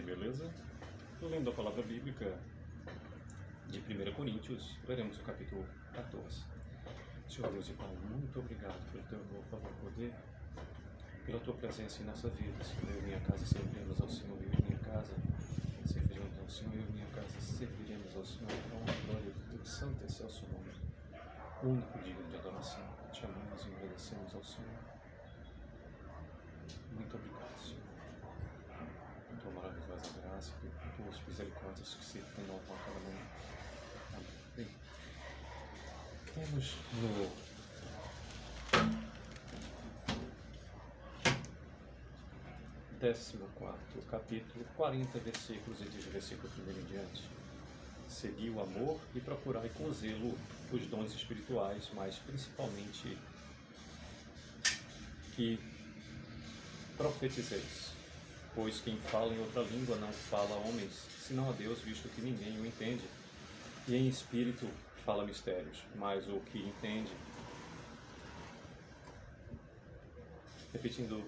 aí, beleza? Lendo a palavra bíblica de 1 Coríntios, leremos o capítulo 14. Senhor Deus e Pai, muito obrigado pelo teu amor, favor, poder, pela tua presença em nossa vida. Senhor, eu e minha casa serviremos ao Senhor, eu e minha casa serviremos ao Senhor, eu e minha casa serviremos ao Senhor. Com a glória do teu santo e excelso nome, o único digno de adoração. Te amamos e agradecemos ao Senhor. Muito obrigado, Senhor. Tua maravilhosa graça, tuas misericórdias que se renovam a cada momento. Amém. Bem, estamos no décimo quarto capítulo, 40 versículos, e diz o versículo 1 em diante: segui o amor e procurai com zelo os dons espirituais, mas principalmente que profetizeis. Pois quem fala em outra língua não fala a homens, senão a Deus, visto que ninguém o entende. E em espírito fala mistérios, mas o que entende... Repetindo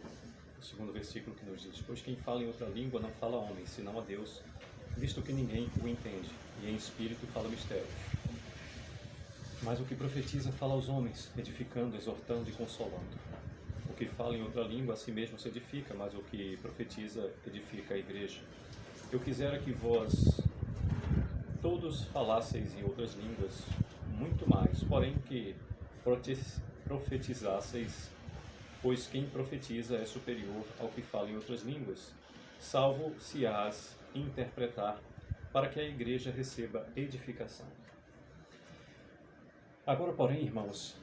o segundo versículo que nos diz: pois quem fala em outra língua não fala a homens, senão a Deus, visto que ninguém o entende. E em espírito fala mistérios. Mas o que profetiza fala aos homens, edificando, exortando e consolando. O que fala em outra língua a si mesmo se edifica, mas o que profetiza edifica a igreja. Eu quisera que vós todos falasseis em outras línguas, muito mais, porém que profetizasseis, pois quem profetiza é superior ao que fala em outras línguas, salvo se as interpretar, para que a igreja receba edificação. Agora, porém, irmãos,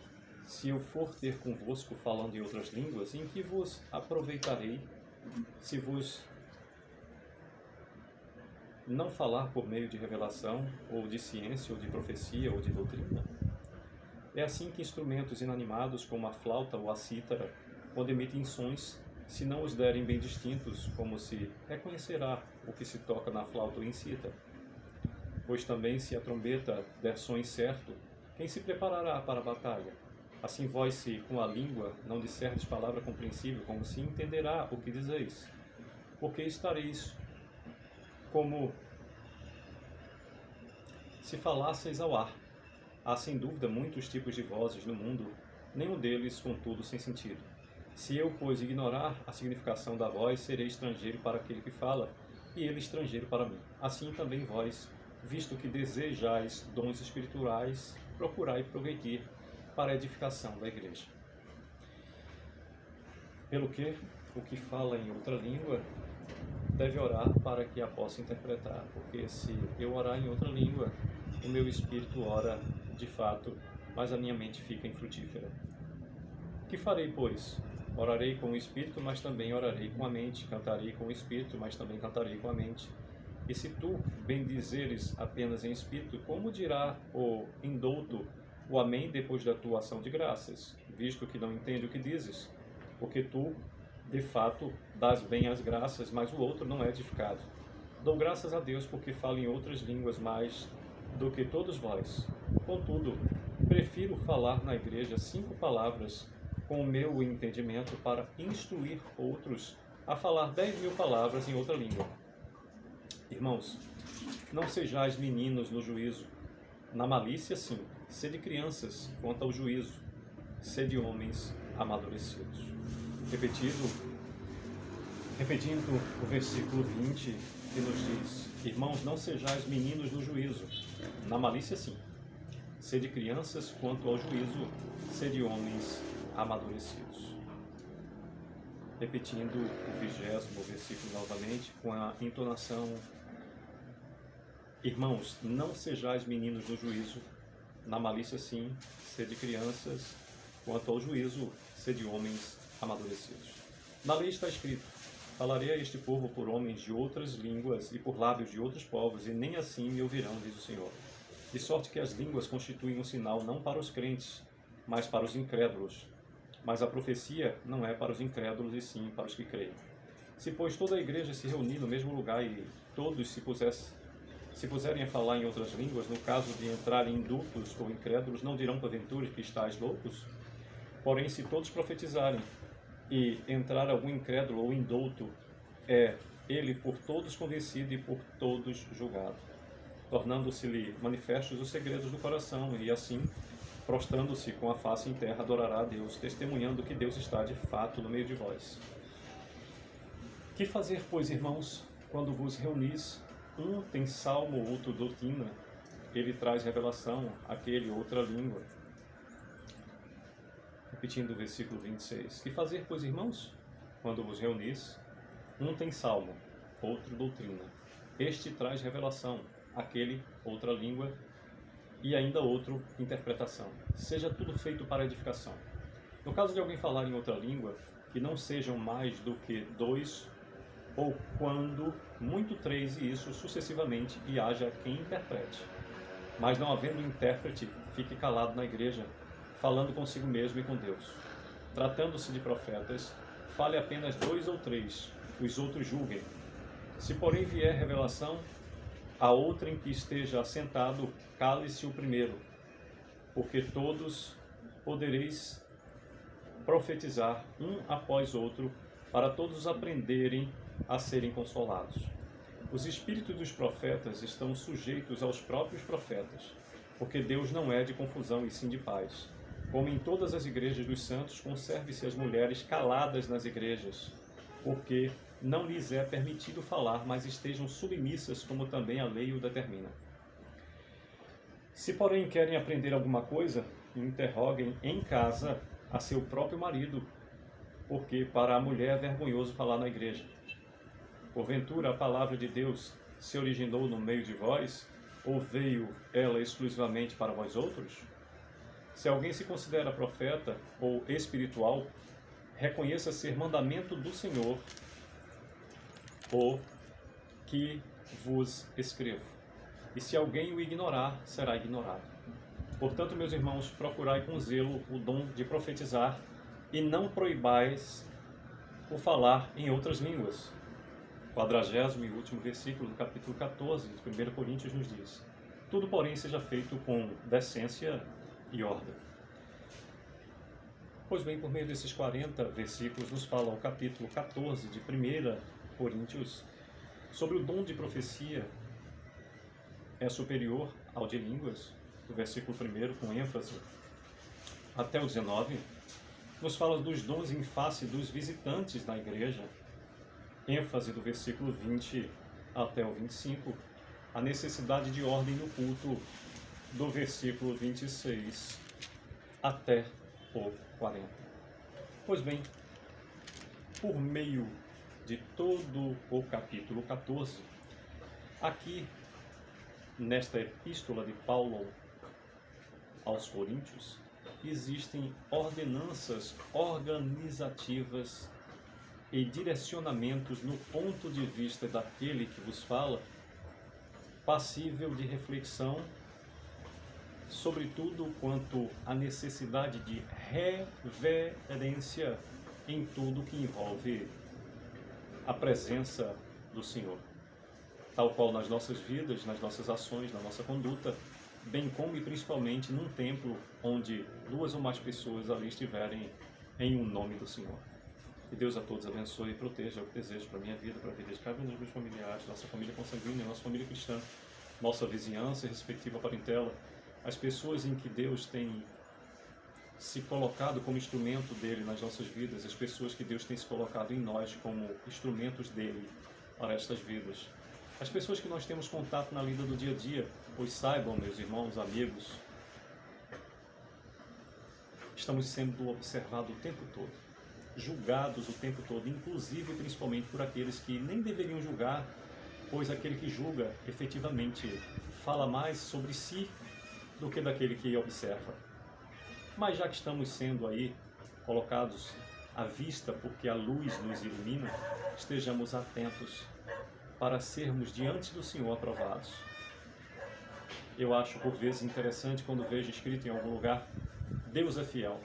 se eu for ter convosco falando em outras línguas, em que vos aproveitarei, se vos não falar por meio de revelação, ou de ciência, ou de profecia, ou de doutrina? É assim que instrumentos inanimados, como a flauta ou a cítara, quando emitem sons, se não os derem bem distintos, como se reconhecerá o que se toca na flauta ou em cítara? Pois também, se a trombeta der som incerto, quem se preparará para a batalha? Assim vós, se com a língua não disserdes palavra compreensível, como se entenderá o que dizeis? Porque estareis como se falasseis ao ar. Há sem dúvida muitos tipos de vozes no mundo, nenhum deles, contudo, sem sentido. Se eu, pois, ignorar a significação da voz, serei estrangeiro para aquele que fala, e ele estrangeiro para mim. Assim também vós, visto que desejais dons espirituais, procurai progredir para a edificação da igreja. Pelo que, o que fala em outra língua deve orar para que a possa interpretar, porque se eu orar em outra língua, o meu espírito ora de fato, mas a minha mente fica infrutífera. Que farei, pois? Orarei com o espírito, mas também orarei com a mente. Cantarei com o espírito, mas também cantarei com a mente. E se tu bendizeres apenas em espírito, como dirá o indouto o amém depois da tua ação de graças, visto que não entende o que dizes? Porque tu, de fato, dás bem as graças, mas o outro não é edificado. Dou graças a Deus porque falo em outras línguas mais do que todos vós. Contudo, prefiro falar na igreja 5 palavras com o meu entendimento para instruir outros a falar 10.000 palavras em outra língua. Irmãos, não sejais meninos no juízo. Na malícia, sim, sede crianças quanto ao juízo, sede homens amadurecidos. Repetindo o versículo 20, que nos diz: irmãos, não sejais meninos no juízo. Na malícia, sim, sede crianças quanto ao juízo, sede homens amadurecidos. Repetindo o 20º versículo novamente, com a entonação: irmãos, não sejais meninos no juízo. Na malícia, sim, sede crianças, quanto ao juízo, sede homens amadurecidos. Na lei está escrito: falarei a este povo por homens de outras línguas e por lábios de outros povos, e nem assim me ouvirão, diz o Senhor. De sorte que as línguas constituem um sinal não para os crentes, mas para os incrédulos. Mas a profecia não é para os incrédulos, e sim para os que creem. Se, pois, toda a igreja se reunir no mesmo lugar e todos se puserem a falar em outras línguas, no caso de entrarem indultos ou incrédulos, não dirão porventura que estáis loucos? Porém, se todos profetizarem e entrar algum incrédulo ou indulto, ele por todos conhecido e por todos julgado, tornando-se-lhe manifestos os segredos do coração, e assim, prostrando-se com a face em terra, adorará a Deus, testemunhando que Deus está de fato no meio de vós. Que fazer, pois, irmãos, quando vos reunis? Um tem salmo, outro doutrina, ele traz revelação, aquele outra língua. Repetindo o versículo 26. Que fazer, pois, irmãos, quando vos reunis? Um tem salmo, outro doutrina. Este traz revelação, aquele outra língua, e ainda outro interpretação. Seja tudo feito para edificação. No caso de alguém falar em outra língua, que não sejam mais do que 2, ou quando muito 3, e isso sucessivamente, e haja quem interprete. Mas não havendo intérprete, fique calado na igreja, falando consigo mesmo e com Deus. Tratando-se de profetas, fale apenas 2 ou 3, os outros julguem. Se porém vier revelação, a outra em que esteja assentado, cale-se o primeiro, porque todos podereis profetizar um após outro, para todos aprenderem a serem consolados. Os espíritos dos profetas estão sujeitos aos próprios profetas, porque Deus não é de confusão e sim de paz. Como em todas as igrejas dos santos, conserve-se as mulheres caladas nas igrejas, porque não lhes é permitido falar, mas estejam submissas, como também a lei o determina. Se, porém, querem aprender alguma coisa, interroguem em casa a seu próprio marido, porque para a mulher é vergonhoso falar na igreja. Porventura, a palavra de Deus se originou no meio de vós, ou veio ela exclusivamente para vós outros? Se alguém se considera profeta ou espiritual, reconheça ser mandamento do Senhor o que vos escrevo. E se alguém o ignorar, será ignorado. Portanto, meus irmãos, procurai com zelo o dom de profetizar e não proibais o falar em outras línguas. 40º e último versículo do capítulo 14 de 1 Coríntios nos diz: tudo, porém, seja feito com decência e ordem. Pois bem, por meio desses 40 versículos, nos fala o capítulo 14 de 1 Coríntios sobre o dom de profecia é superior ao de línguas, do versículo 1 com ênfase até o 19, nos fala dos dons em face dos visitantes na igreja, ênfase do versículo 20 até o 25, a necessidade de ordem no culto, do versículo 26 até o 40. Pois bem, por meio de todo o capítulo 14, aqui nesta epístola de Paulo aos Coríntios, existem ordenanças organizativas e direcionamentos no ponto de vista daquele que vos fala, passível de reflexão, sobretudo quanto à necessidade de reverência em tudo que envolve a presença do Senhor, tal qual nas nossas vidas, nas nossas ações, na nossa conduta, bem como e principalmente num templo onde 2 ou mais pessoas ali estiverem em um nome do Senhor. Que Deus a todos abençoe e proteja, é o que desejo para a minha vida, para a vida de cada um dos meus familiares, nossa família consanguínea, nossa família cristã, nossa vizinhança e respectiva parentela, as pessoas em que Deus tem se colocado como instrumento dele nas nossas vidas, as pessoas que Deus tem se colocado em nós como instrumentos dele para estas vidas, as pessoas que nós temos contato na vida do dia a dia, pois saibam, meus irmãos, amigos, estamos sendo observados o tempo todo, julgados o tempo todo, inclusive e principalmente por aqueles que nem deveriam julgar, pois aquele que julga efetivamente fala mais sobre si do que daquele que observa. Mas já que estamos sendo aí colocados à vista porque a luz nos ilumina, estejamos atentos para sermos diante do Senhor aprovados. Eu acho por vezes interessante quando vejo escrito em algum lugar: Deus é fiel.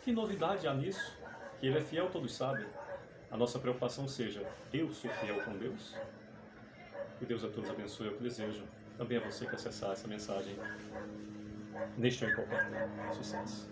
Que novidade há nisso? Que Ele é fiel, todos sabem. A nossa preocupação seja: eu sou fiel com Deus? Que Deus a todos abençoe, é o que desejo. Também a você que acessar essa mensagem neste ou em qualquer tempo. Sucesso.